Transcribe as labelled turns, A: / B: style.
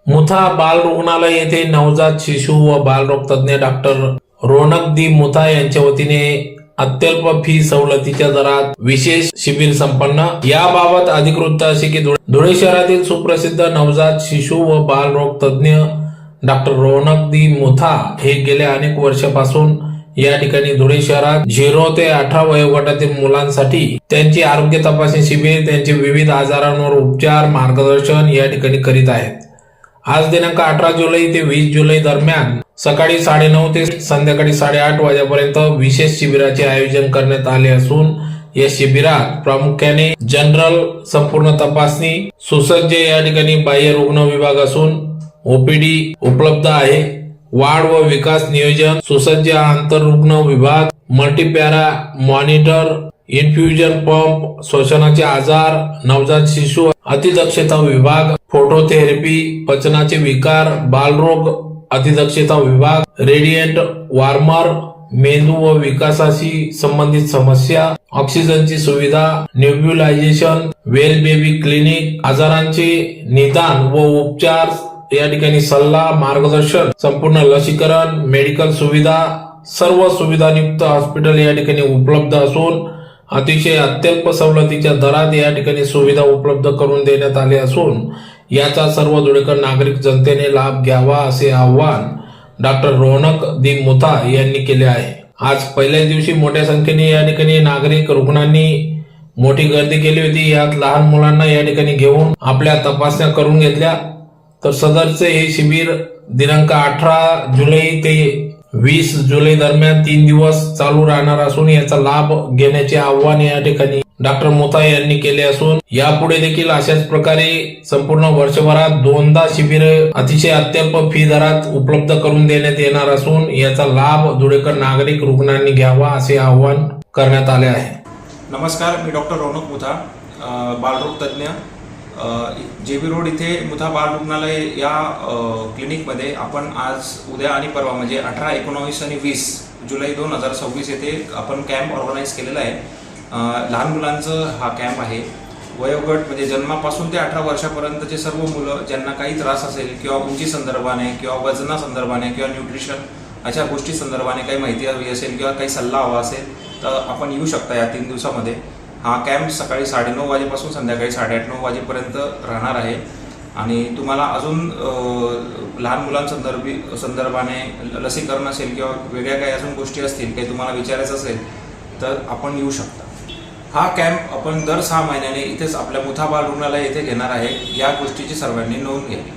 A: मुथा बाल रुग्णालय येथे नवजात शिशु व बालरोग तज्ञ डॉक्टर रोनक दी मुथा यांच्या वतीने अत्यल्प फी सवलतीच्या दरात विशेष शिबिर संपन्न। याबाबत अधिकृत असे की धुळे शहरातील सुप्रसिद्ध नवजात शिशु व बालरोग तज्ञ डॉक्टर रोनक दी मुथा हे गेल्या अनेक वर्षापासून या ठिकाणी धुळे शहरात 0 ते 18 वयोगटातील मुलांसाठी त्यांची आरोग्य तपासणी शिबिर, त्यांचे विविध आजारांवर उपचार, मार्गदर्शन या ठिकाणी करीत आहेत। आज दिनांक 18 जुलै ते 20 जुलै दरम्यान सकाळी 9:30 ते संध्याकाळी 8:30 वाजेपर्यंत विशेष शिबिराचे आयोजन करण्यात आले असून या शिबिरात प्रामुख्याने जनरल संपूर्ण तपासणी, सुसज्ज या ठिकाणी बाह्य रुग्ण विभाग असून ओपीडी उपलब्ध आहे, वाढ व विकास नियोजन, सुसज्ज आंतररुग्ण विभाग, मल्टीपॅरा मॉनिटर, इन्फ्युजन पंप, श्वसनाचे आजार, नवजात शिशु अतिदक्षता विभाग, फोटोथेरपी, पचनाचे विकार, बालरोग अतिदक्षता विभाग, रेडियंट वॉर्मर, मेंदू व विकासाशी संबंधित समस्या, ऑक्सिजनची सुविधा, नेब्युलायझेशन, वेल बेबी क्लिनिक, आजारांचे निदान व उपचार या ठिकाणी सल्ला, मार्गदर्शन, संपूर्ण लसीकरण, मेडिकल सुविधा, सर्व सुविधायुक्त हॉस्पिटल या ठिकाणी उपलब्ध असून अतिशय अत्यल्प सवलतीच्या दरात या ठिकाणी सुविधा उपलब्ध करून देण्यात आली असून याचा सर्व धुळेकर नागरिक जनतेने लाभ घ्यावा असे आवाहन डॉक्टर रोनक दी मुथा यांनी केले आहे। आज पहिल्याच दिवशी मोठ्या संख्येने या ठिकाणी नागरिक रुग्णांनी मोठी गर्दी केली होती। यात लहान मुलांना या ठिकाणी घेऊन आपल्या तपासण्या करून घेतल्या। तर सदरचे हे शिबिर दिनांक 18 जुलै ते 20 जुलै दरम्यान 3 दिवस चालू राहणार असून याचा लाभ घेण्याचे आवाहन या ठिकाणी डॉक्टर मुथा यांनी केले असून यापुढे देखील अशाच प्रकारे संपूर्ण वर्षभरात 2दा शिबिर अतिशय अत्यल्प फी दरात उपलब्ध करून देण्यात येणार असून याचा लाभ धुळेकर नागरिक रुग्णांनी घ्यावा असे आवाहन करण्यात आले आहे।
B: नमस्कार, मी डॉक्टर रोनक मुथा, बालरोग तज्ञ, जेबी रोड इथे मुथा बाल रुग्णालय या क्लिनिकमध्ये आपण आज उद्या आणि परवा म्हणजे 18, 19 आणि 20 जुलै 2026 येथे आपण कॅम्प ऑर्गनाईज केलेला आहे। लहान मुलांचं हा कॅम्प आहे। वयोगट म्हणजे जन्मापासून ते 18 वर्षापर्यंतचे सर्व मुलं ज्यांना काही त्रास असेल किंवा उंची संदर्भाने किंवा वजना संदर्भाने किंवा न्यूट्रिशन अशा गोष्टी संदर्भाने काही माहिती हवी असेल किंवा काही सल्ला हवा असेल तर आपण येऊ शकता। या 3 दिवसामध्ये हा कॅम्प सकाळी 9:30 वाजेपासून संध्याकाळी 8:30 वाजेपर्यंत राहणार आहे आणि तुम्हाला अजून लहान मुलांसंदर्भाने लसीकरण असेल किंवा वेगळ्या काही अजून गोष्टी असतील काही तुम्हाला विचारायचं असेल तर आपण येऊ शकता। हा कॅम्प आपण दर 6 महिन्याने इथेच आपल्या मुथा बाल रुग्णालय येथे घेणार आहे। या गोष्टीची सर्वांनी नोंद घ्यावी।